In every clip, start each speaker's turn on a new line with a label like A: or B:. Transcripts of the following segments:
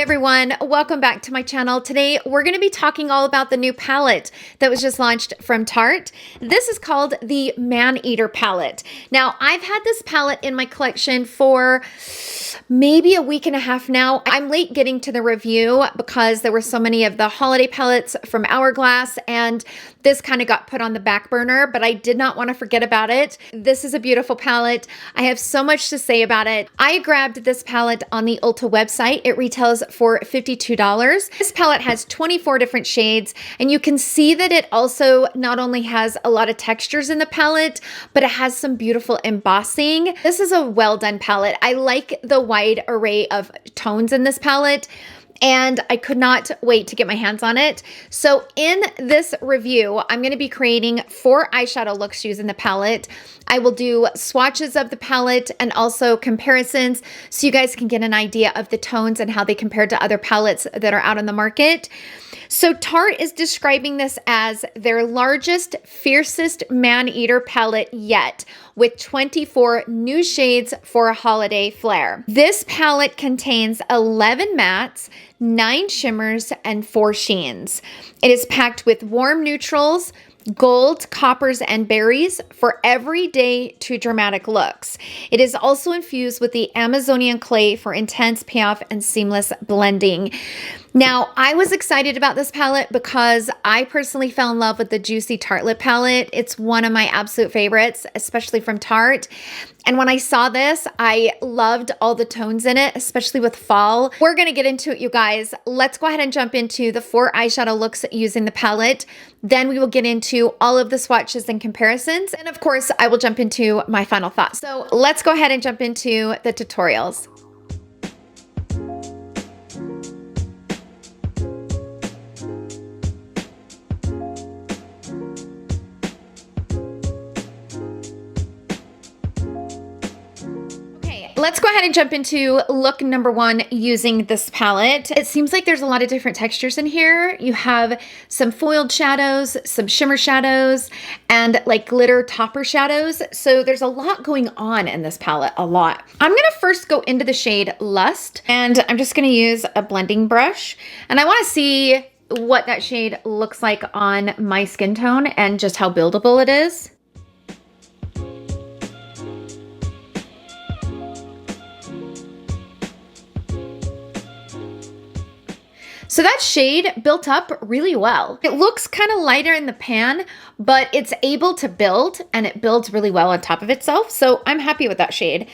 A: everyone, welcome back to my channel. Today we're going to be talking all about the new palette that was just launched from Tarte. This is called the Maneater palette. Now I've had this palette in my collection for maybe a week and a half now. I'm late getting to the review because there were so many of the holiday palettes from Hourglass and this kind of got put on the back burner, but I did not want to forget about it. This is a beautiful palette. I have so much to say about it. I grabbed this palette on the Ulta website. It retails for $52. This palette has 24 different shades, and you can see that it also not only has a lot of textures in the palette, but it has some beautiful embossing. This is a well done palette. I like the wide array of tones in this palette, and I could not wait to get my hands on it. So in this review, I'm going to be creating 4 eyeshadow looks using the palette. I will do swatches of the palette and also comparisons so you guys can get an idea of the tones and how they compare to other palettes that are out on the market. So Tarte is describing this as their largest, fiercest Maneater palette yet, with 24 new shades for a holiday flair. This palette contains 11 mattes, 9 shimmers, and 4 sheens. It is packed with warm neutrals, gold, coppers, and berries for everyday to dramatic looks. It is also infused with the Amazonian clay for intense payoff and seamless blending. Now, I was excited about this palette because I personally fell in love with the Juicy Tartelette palette. It's one of my absolute favorites, especially from Tarte. And when I saw this, I loved all the tones in it, especially with fall. We're going to get into it, you guys. Let's go ahead and jump into the 4 eyeshadow looks using the palette. Then we will get into all of the swatches and comparisons. And of course, I will jump into my final thoughts. So let's go ahead and jump into the tutorials. Let's go ahead and jump into look number 1 using this palette. It seems like there's a lot of different textures in here. You have some foiled shadows, some shimmer shadows, and like glitter topper shadows. So there's a lot going on in this palette, a lot. I'm gonna first go into the shade Lust, and I'm just gonna use a blending brush. And I wanna see what that shade looks like on my skin tone and just how buildable it is. So that shade built up really well. It looks kind of lighter in the pan, but it's able to build, and it builds really well on top of itself. So I'm happy with that shade.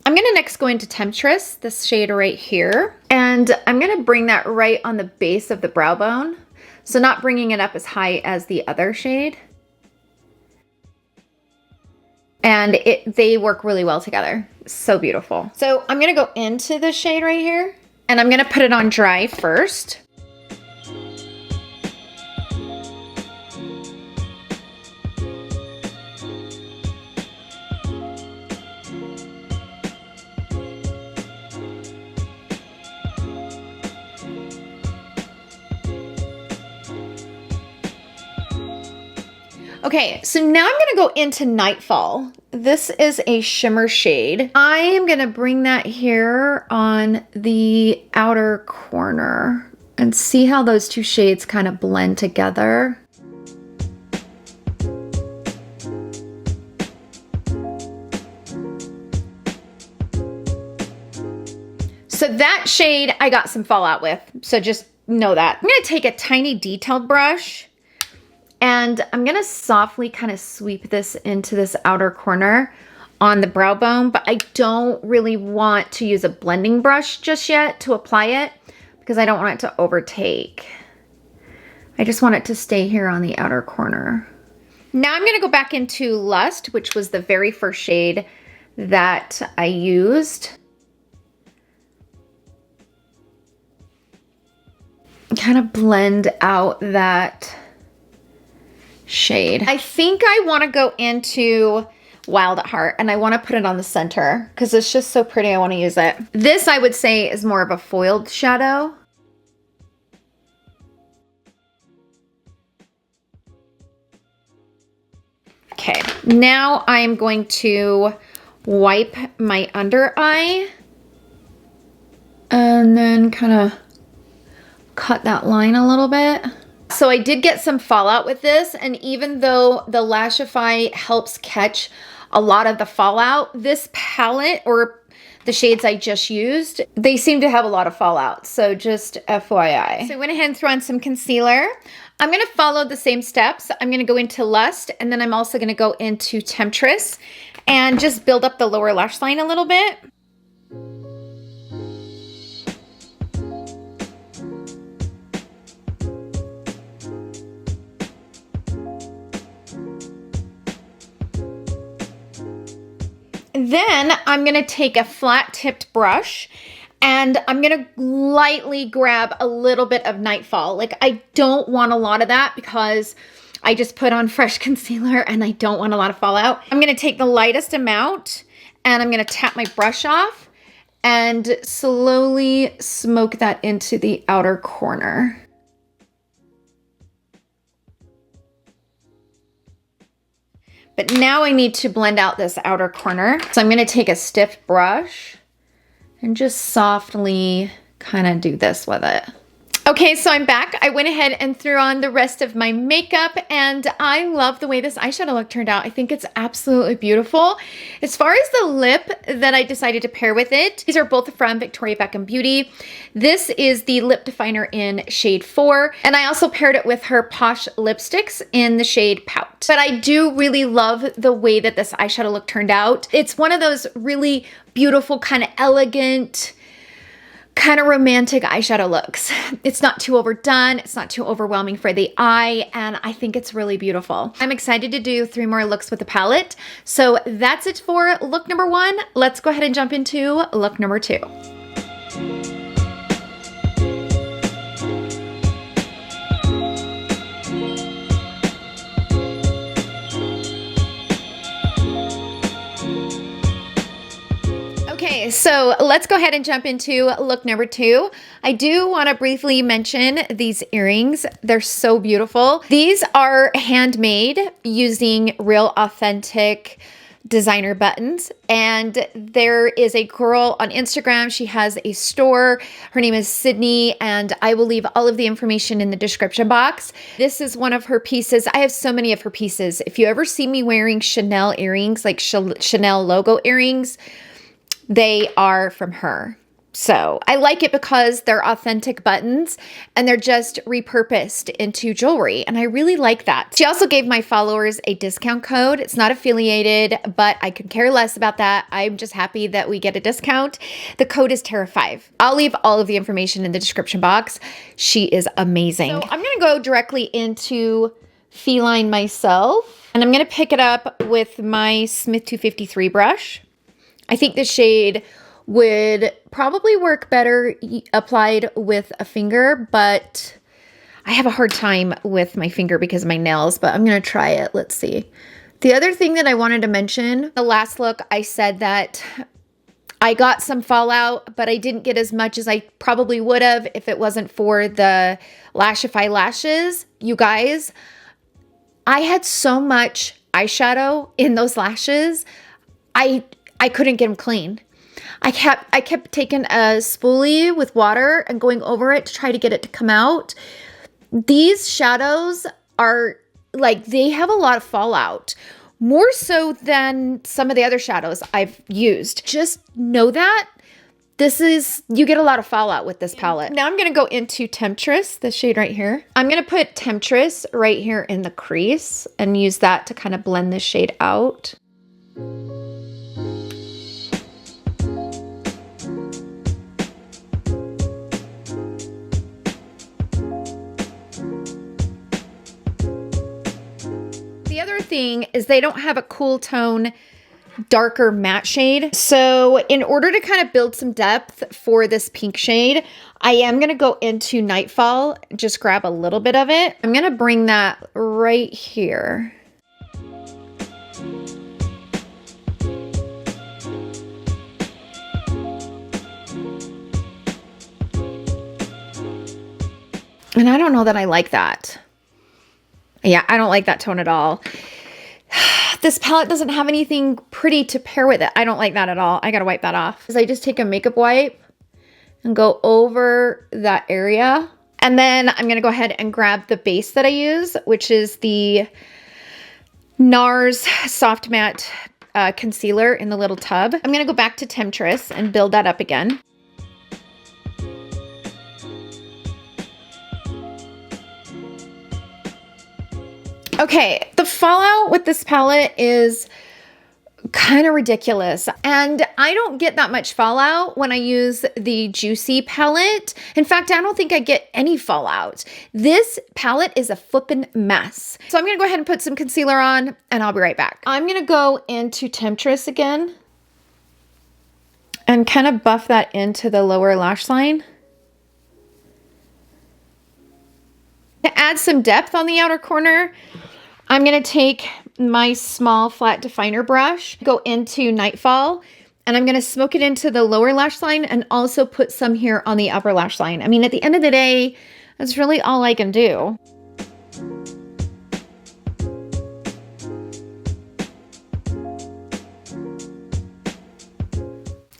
A: I'm gonna next go into Temptress, this shade right here. And I'm gonna bring that right on the base of the brow bone. So not bringing it up as high as the other shade. And they work really well together. So beautiful. So I'm gonna go into this shade right here, and I'm gonna put it on dry first. Okay, so now I'm gonna go into Nightfall. This is a shimmer shade. I am gonna bring that here on the outer corner and see how those 2 shades kind of blend together. So that shade I got some fallout with, so just know that. I'm gonna take a tiny detailed brush, and I'm gonna softly kind of sweep this into this outer corner on the brow bone, but I don't really want to use a blending brush just yet to apply it because I don't want it to overtake. I just want it to stay here on the outer corner. Now I'm gonna go back into Lust, which was the very first shade that I used. Kind of blend out that shade. I think I want to go into Wild at Heart, and I want to put it on the center because it's just so pretty. I want to use it. This I would say is more of a foiled shadow. Okay, now I'm going to wipe my under eye and then kind of cut that line a little bit. So I did get some fallout with this, and even though the Lashify helps catch a lot of the fallout, this palette, or the shades I just used, they seem to have a lot of fallout. So just FYI. So I went ahead and threw on some concealer. I'm gonna follow the same steps. I'm gonna go into Lust, and then I'm also gonna go into Temptress and just build up the lower lash line a little bit. Then I'm gonna take a flat tipped brush and I'm gonna lightly grab a little bit of Nightfall. Like, I don't want a lot of that because I just put on fresh concealer and I don't want a lot of fallout. I'm gonna take the lightest amount and I'm gonna tap my brush off and slowly smoke that into the outer corner. But now I need to blend out this outer corner. So I'm gonna take a stiff brush and just softly kind of do this with it. Okay, so I'm back. I went ahead and threw on the rest of my makeup, and I love the way this eyeshadow look turned out. I think it's absolutely beautiful. As far as the lip that I decided to pair with it, these are both from Victoria Beckham Beauty. This is the lip definer in shade 4, and I also paired it with her Posh lipsticks in the shade Pout. But I do really love the way that this eyeshadow look turned out. It's one of those really beautiful, kind of elegant, kind of romantic eyeshadow looks. It's not too overdone, it's not too overwhelming for the eye, and I think it's really beautiful. I'm excited to do 3 more looks with the palette. So that's it for look number 1. Let's go ahead and jump into look number 2. Okay, so let's go ahead and jump into look number 2. I do want to briefly mention these earrings. They're so beautiful. These are handmade using real authentic designer buttons, and there is a girl on Instagram. She has a store. Her name is Sydney, and I will leave all of the information in the description box. This is one of her pieces. I have so many of her pieces. If you ever see me wearing Chanel earrings, like Chanel logo earrings, they are from her. So I like it because they're authentic buttons and they're just repurposed into jewelry. And I really like that. She also gave my followers a discount code. It's not affiliated, but I could care less about that. I'm just happy that we get a discount. The code is Tara5. I'll leave all of the information in the description box. She is amazing. So I'm gonna go directly into Feline myself, and I'm gonna pick it up with my Smith 253 brush. I think the shade would probably work better applied with a finger, but I have a hard time with my finger because of my nails, but I'm gonna try it. Let's see. The other thing that I wanted to mention, the last look, I said that I got some fallout, but I didn't get as much as I probably would have if it wasn't for the Lashify lashes. You guys, I had so much eyeshadow in those lashes. I couldn't get them clean. I kept taking a spoolie with water and going over it to try to get it to come out. These shadows are like, they have a lot of fallout, more so than some of the other shadows I've used. Just know that you get a lot of fallout with this palette. Now I'm gonna go into Temptress, the shade right here. I'm gonna put Temptress right here in the crease and use that to kind of blend this shade out. The other thing is they don't have a cool tone, darker matte shade. So in order to kind of build some depth for this pink shade, I am going to go into Nightfall, just grab a little bit of it. I'm going to bring that right here. And I don't know that I like that. Yeah, I don't like that tone at all. This palette doesn't have anything pretty to pair with it. I don't like that at all. I gotta wipe that off. Because I just take a makeup wipe and go over that area And then I'm gonna go ahead and grab the base that I use, which is the NARS Soft Matte Concealer in the little tub. I'm gonna go back to Temptress and build that up again. Okay, the fallout with this palette is kind of ridiculous. And I don't get that much fallout when I use the Juicy palette. In fact, I don't think I get any fallout. This palette is a flippin' mess. So I'm gonna go ahead and put some concealer on and I'll be right back. I'm gonna go into Temptress again and kind of buff that into the lower lash line. To add some depth on the outer corner, I'm gonna take my small flat definer brush, go into Nightfall, and I'm gonna smoke it into the lower lash line and also put some here on the upper lash line. I mean, at the end of the day, that's really all I can do.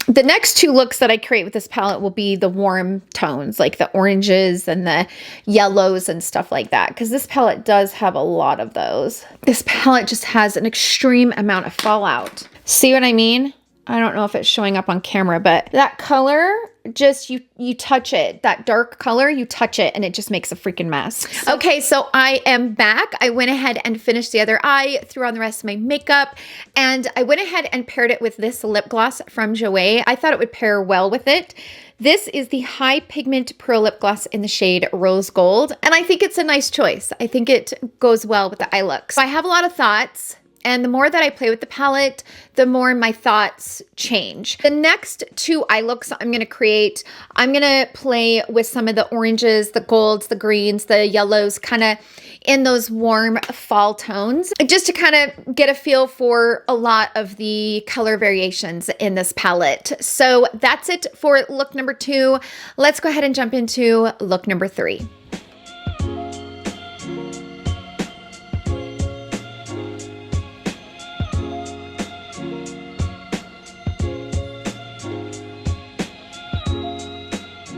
A: The next two looks that I create with this palette will be the warm tones, like the oranges and the yellows and stuff like that, because this palette does have a lot of those. This palette just has an extreme amount of fallout. See what I mean? I don't know if it's showing up on camera, but that color, just you touch it, that dark color, you touch it and it just makes a freaking mess. Okay, so I am back. I went ahead and finished the other eye, threw on the rest of my makeup, and I went ahead and paired it with this lip gloss from Jouer. I thought it would pair well with it. This is the High Pigment Pearl Lip Gloss in the shade Rose Gold, and I think it's a nice choice. I think it goes well with the eye look. So I have a lot of thoughts. And the more that I play with the palette, the more my thoughts change. The next two eye looks I'm going to create, I'm going to play with some of the oranges, the golds, the greens, the yellows, kind of in those warm fall tones, just to kind of get a feel for a lot of the color variations in this palette. So that's it for look number 2. Let's go ahead and jump into look number 3.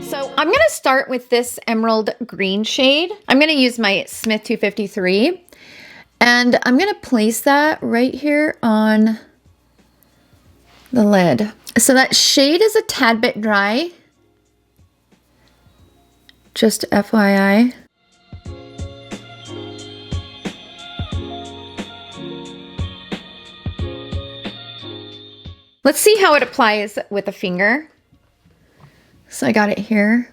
A: So I'm going to start with this emerald green shade. I'm going to use my Smith 253 and I'm going to place that right here on the lid. So that shade is a tad bit dry, just FYI. Let's see how it applies with a finger. So I got it here.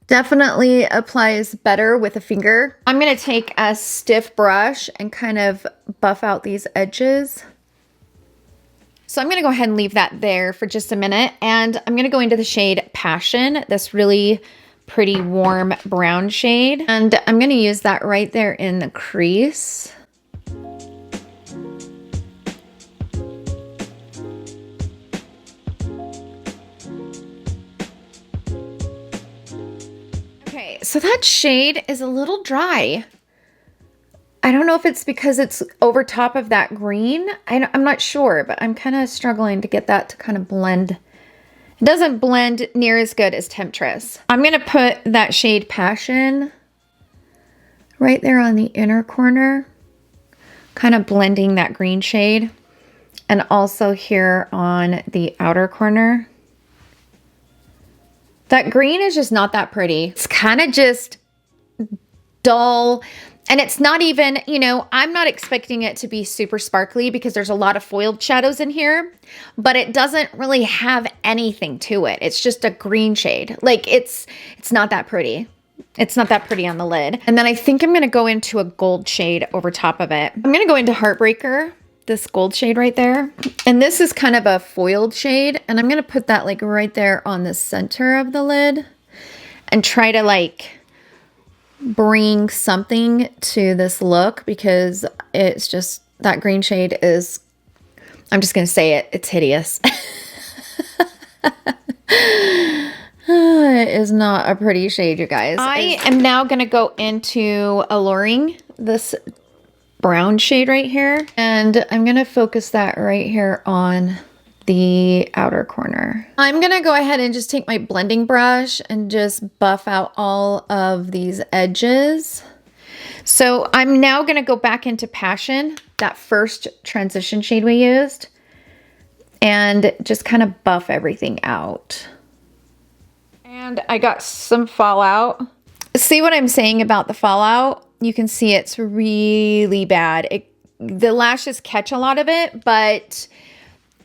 A: Definitely applies better with a finger. I'm gonna take a stiff brush and kind of buff out these edges. So I'm gonna go ahead and leave that there for just a minute. And I'm gonna go into the shade Passion, this really pretty warm brown shade. And I'm gonna use that right there in the crease. So that shade is a little dry. I don't know if it's because it's over top of that green. I'm not sure, but I'm kind of struggling to get that to kind of blend. It doesn't blend near as good as Temptress. I'm going to put that shade Passion right there on the inner corner, kind of blending that green shade, and also here on the outer corner. That green is just not that pretty. It's kind of just dull, and it's not even, you know, I'm not expecting it to be super sparkly because there's a lot of foiled shadows in here, but it doesn't really have anything to it. It's just a green shade. Like it's not that pretty. It's not that pretty on the lid. And then I think I'm going to go into a gold shade over top of it. I'm going to go into Heartbreaker, this gold shade right there. And this is kind of a foiled shade. And I'm going to put that like right there on the center of the lid and try to like bring something to this look, because it's just, that green shade is, I'm just going to say it, it's hideous. It is not a pretty shade, you guys. I am now going to go into Alluring, this brown shade right here, and I'm going to focus that right here on the outer corner. I'm gonna go ahead and just take my blending brush and just buff out all of these edges. So I'm now gonna go back into Passion, that first transition shade we used, and just kind of buff everything out. And I got some fallout. See what I'm saying about the fallout? You can see it's really bad. The lashes catch a lot of it, but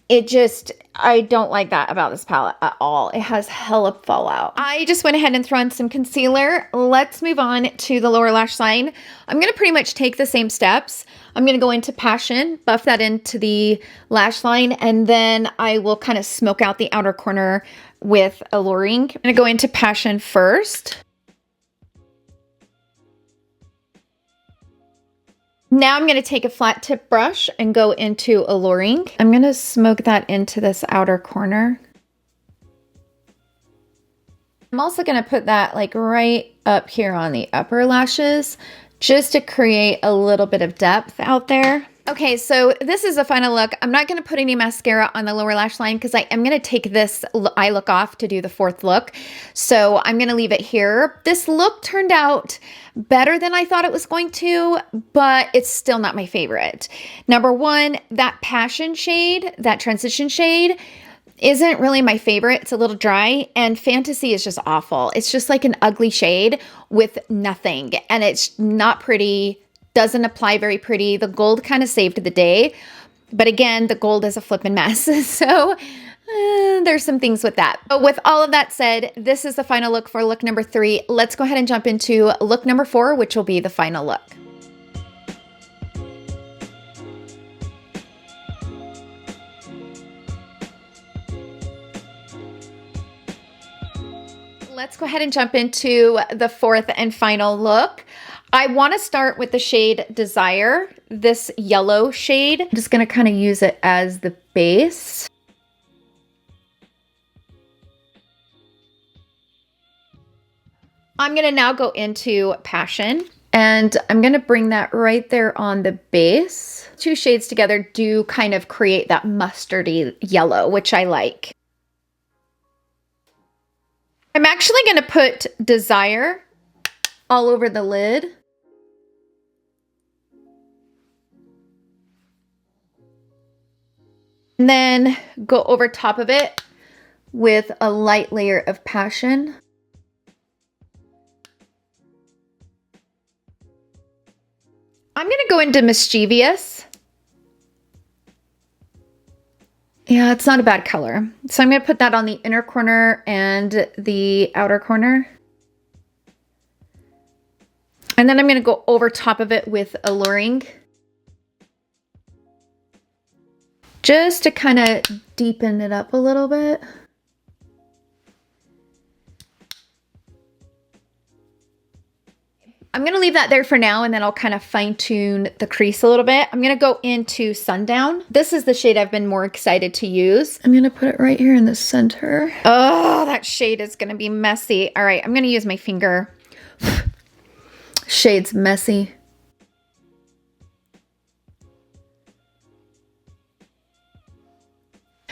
A: I don't like that about this palette at all. It has hella fallout. I just went ahead and threw on some concealer. Let's move on to the lower lash line. I'm gonna pretty much take the same steps. I'm gonna go into Passion, buff that into the lash line, and then I will kind of smoke out the outer corner with Alluring. I'm gonna go into Passion first. Now I'm going to take a flat tip brush and go into Alluring. I'm going to smoke that into this outer corner. I'm also going to put that like right up here on the upper lashes just to create a little bit of depth out there. Okay, so this is the final look. I'm not going to put any mascara on the lower lash line because I am going to take this eye look off to do the fourth look. So I'm going to leave it here. This look turned out better than I thought it was going to, but it's still not my favorite. Number one, that Passion shade, that transition shade, isn't really my favorite. It's a little dry, and Fantasy is just awful. It's just like an ugly shade with nothing, and it's not pretty. Doesn't apply very pretty. The gold kind of saved the day, but again, the gold is a flippin' mess. So there's some things with that. But with all of that said, this is the final look for look number 3. Let's go ahead and jump into look number 4, which will be the final look. Let's go ahead and jump into the fourth and final look. I want to start with the shade Desire, this yellow shade. I'm just going to kind of use it as the base. I'm going to now go into Passion, and I'm going to bring that right there on the base. Two shades together do kind of create that mustardy yellow, which I like. I'm actually going to put Desire all over the lid. And then go over top of it with a light layer of Passion. I'm going to go into Mischievous. Yeah, it's not a bad color. So I'm going to put that on the inner corner and the outer corner. And then I'm going to go over top of it with Alluring, just to kind of deepen it up a little bit. I'm going to leave that there for now, and then I'll kind of fine tune the crease a little bit. I'm going to go into Sundown. This is the shade I've been more excited to use. I'm going to put it right here in the center. Oh, that shade is going to be messy. All right, I'm going to use my finger. Shade's messy.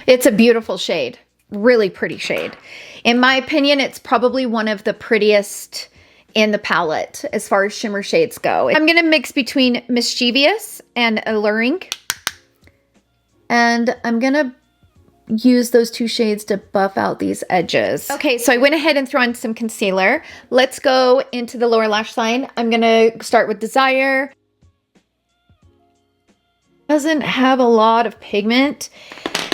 A: It's a beautiful shade. Really pretty shade. In my opinion, it's probably one of the prettiest in the palette as far as shimmer shades go. I'm going to mix between Mischievous and Alluring. And I'm going to use those two shades to buff out these edges. Okay, so I went ahead and threw on some concealer. Let's go into the lower lash line. I'm going to start with Desire. Doesn't have a lot of pigment,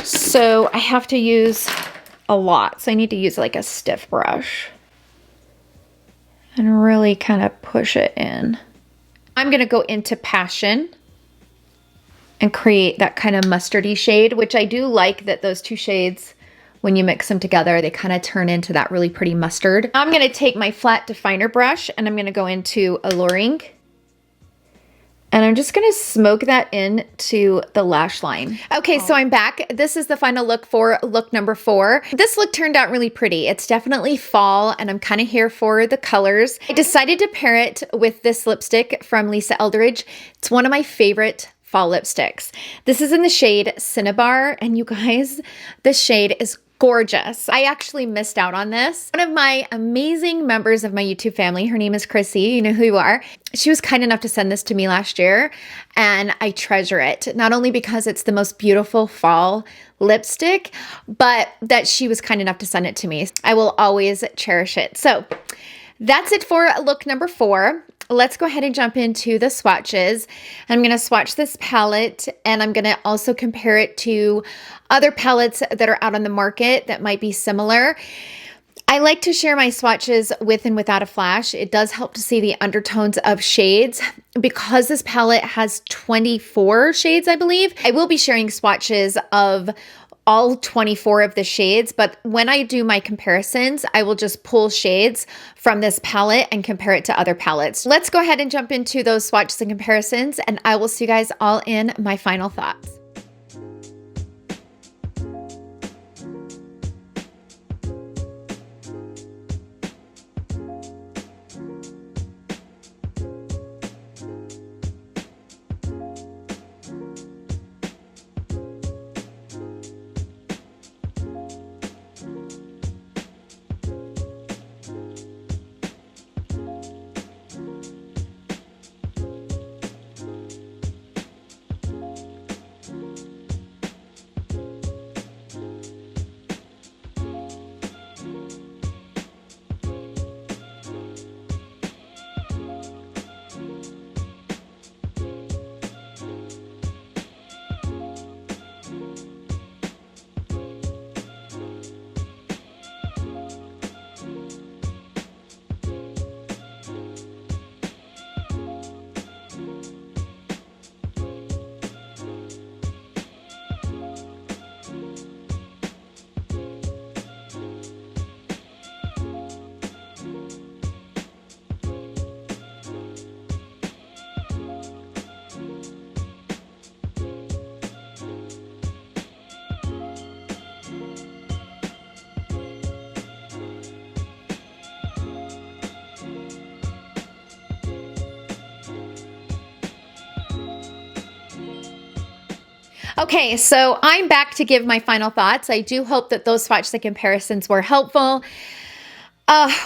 A: so I have to use a lot. So I need to use like a stiff brush and really kind of push it in. I'm going to go into Passion and create that kind of mustardy shade, which I do like that those two shades, when you mix them together, they kind of turn into that really pretty mustard. I'm going to take my flat definer brush and I'm going to go into Alluring. And I'm just going to smoke that into the lash line. Okay, so I'm back. This is the final look for look number 4. This look turned out really pretty. It's definitely fall, and I'm kind of here for the colors. I decided to pair it with this lipstick from Lisa Eldridge. It's one of my favorite fall lipsticks. This is in the shade Cinnabar, and you guys, the shade is gorgeous. I actually missed out on this. One of my amazing members of my YouTube family, her name is Chrissy, you know who you are. She was kind enough to send this to me last year, and I treasure it. Not only because it's the most beautiful fall lipstick, but that she was kind enough to send it to me. I will always cherish it. So that's it for look number 4. Let's go ahead and jump into the swatches. I'm going to swatch this palette, and I'm going to also compare it to other palettes that are out on the market that might be similar. I like to share my swatches with and without a flash. It does help to see the undertones of shades. Because this palette has 24 shades, I believe, I will be sharing swatches of all 24 of the shades, but when I do my comparisons, I will just pull shades from this palette and compare it to other palettes. Let's go ahead and jump into those swatches and comparisons, and I will see you guys all in my final thoughts. Okay, so I'm back to give my final thoughts. I do hope that those swatches and comparisons were helpful.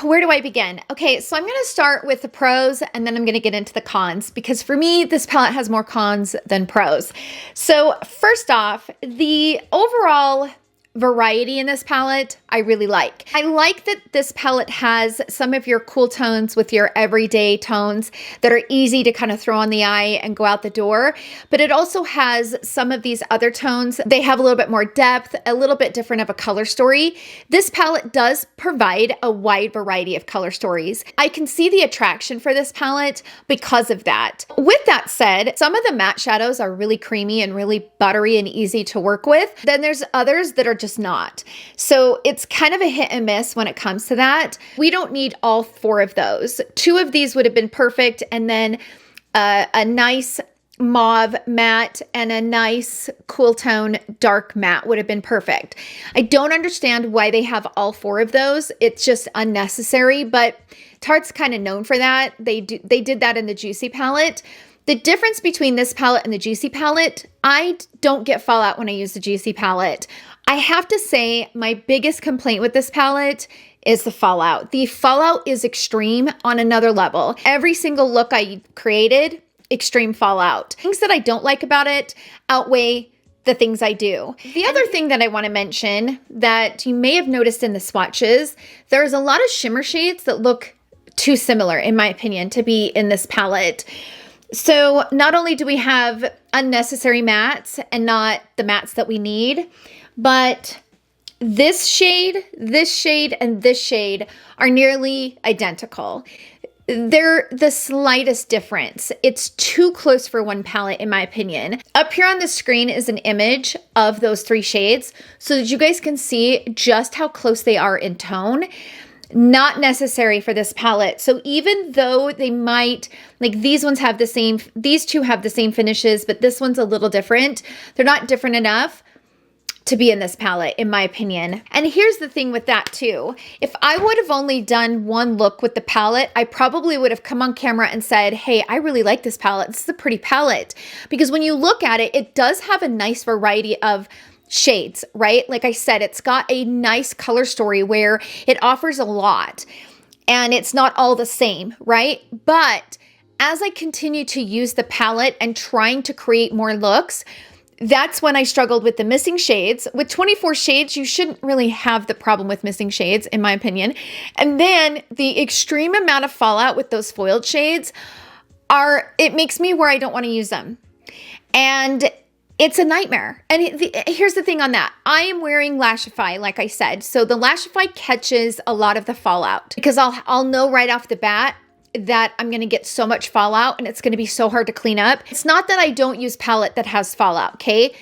A: Where do I begin? Okay, so I'm going to start with the pros, and then I'm going to get into the cons, because for me, this palette has more cons than pros. So first off, the overall variety in this palette, I really like. I like that this palette has some of your cool tones with your everyday tones that are easy to kind of throw on the eye and go out the door, but it also has some of these other tones. They have a little bit more depth, a little bit different of a color story. This palette does provide a wide variety of color stories. I can see the attraction for this palette because of that. With that said, some of the matte shadows are really creamy and really buttery and easy to work with. Then there's others that are just not. So it's kind of a hit and miss when it comes to that. We don't need all 4 of those. 2 of these would have been perfect, and then a nice mauve matte and a nice cool tone dark matte would have been perfect. I don't understand why they have all 4 of those. It's just unnecessary, but Tarte's kind of known for that. They did that in the Juicy palette. The difference between this palette and the Juicy palette, I don't get fallout when I use the Juicy palette. I have to say my biggest complaint with this palette is the fallout. The fallout is extreme on another level. Every single look I created, extreme fallout. Things that I don't like about it outweigh the things I do. The other thing that I want to mention that you may have noticed in the swatches, there's a lot of shimmer shades that look too similar, in my opinion, to be in this palette. So not only do we have unnecessary mattes and not the mattes that we need, but this shade, and this shade are nearly identical. They're the slightest difference. It's too close for one palette, in my opinion. Up here on the screen is an image of those 3 shades so that you guys can see just how close they are in tone. Not necessary for this palette. So even though they might, like these ones have the same, these 2 have the same finishes, but this one's a little different. They're not different enough. to be in this palette, in my opinion. And here's the thing with that too. If I would have only done one look with the palette, I probably would have come on camera and said, hey, I really like this palette. This is a pretty palette. Because when you look at it, it does have a nice variety of shades, right? Like I said, it's got a nice color story where it offers a lot and it's not all the same, right? But as I continue to use the palette and trying to create more looks, that's when I struggled with the missing shades. With 24 shades, you shouldn't really have the problem with missing shades, in my opinion. And then the extreme amount of fallout with those foiled shades it makes me where I don't want to use them. And it's a nightmare. And here's the thing on that. I am wearing Lashify, like I said. So the Lashify catches a lot of the fallout because I'll know right off the bat that I'm going to get so much fallout and it's going to be so hard to clean up. It's not that I don't use palette that has fallout, okay?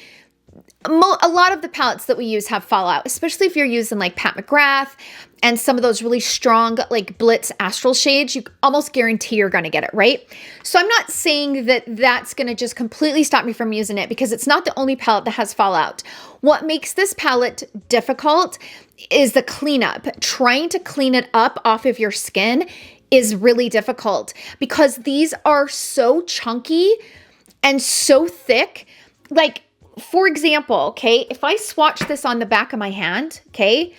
A: A lot of the palettes that we use have fallout, especially if you're using like Pat McGrath and some of those really strong like Blitz Astral shades. You almost guarantee you're going to get it, right? So I'm not saying that that's going to just completely stop me from using it because it's not the only palette that has fallout. What makes this palette difficult is the cleanup. Trying to clean it up off of your skin is really difficult because these are so chunky and so thick. Like, for example, okay, if I swatch this on the back of my hand, okay,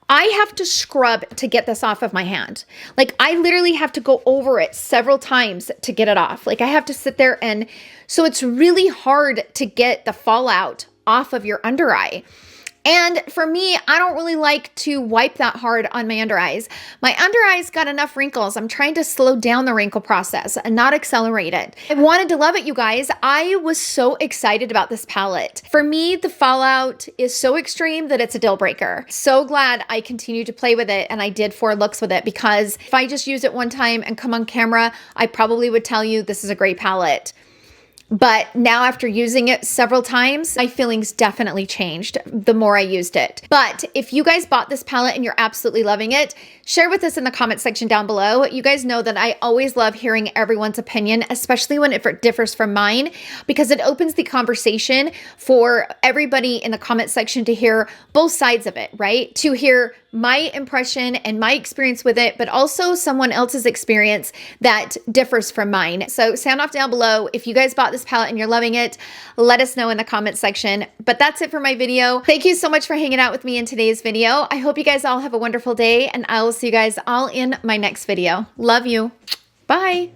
A: I have to scrub to get this off of my hand. Like, I literally have to go over it several times to get it off. Like, I have to sit there and so it's really hard to get the fallout off of your under eye. And for me, I don't really like to wipe that hard on my under eyes. My under eyes got enough wrinkles. I'm trying to slow down the wrinkle process and not accelerate it. I wanted to love it, you guys. I was so excited about this palette. For me, the fallout is so extreme that it's a deal breaker. So glad I continued to play with it and I did 4 looks with it because if I just used it one time and come on camera, I probably would tell you this is a great palette. But now after using it several times, my feelings definitely changed the more I used it. But if you guys bought this palette and you're absolutely loving it, share with us in the comment section down below. You guys know that I always love hearing everyone's opinion, especially when it differs from mine, because it opens the conversation for everybody in the comment section to hear both sides of it, right? To hear my impression and my experience with it, but also someone else's experience that differs from mine. So sound off down below. If you guys bought this palette and you're loving it, let us know in the comment section. But that's it for my video. Thank you so much for hanging out with me in today's video. I hope you guys all have a wonderful day and I will see you guys all in my next video. Love you. Bye.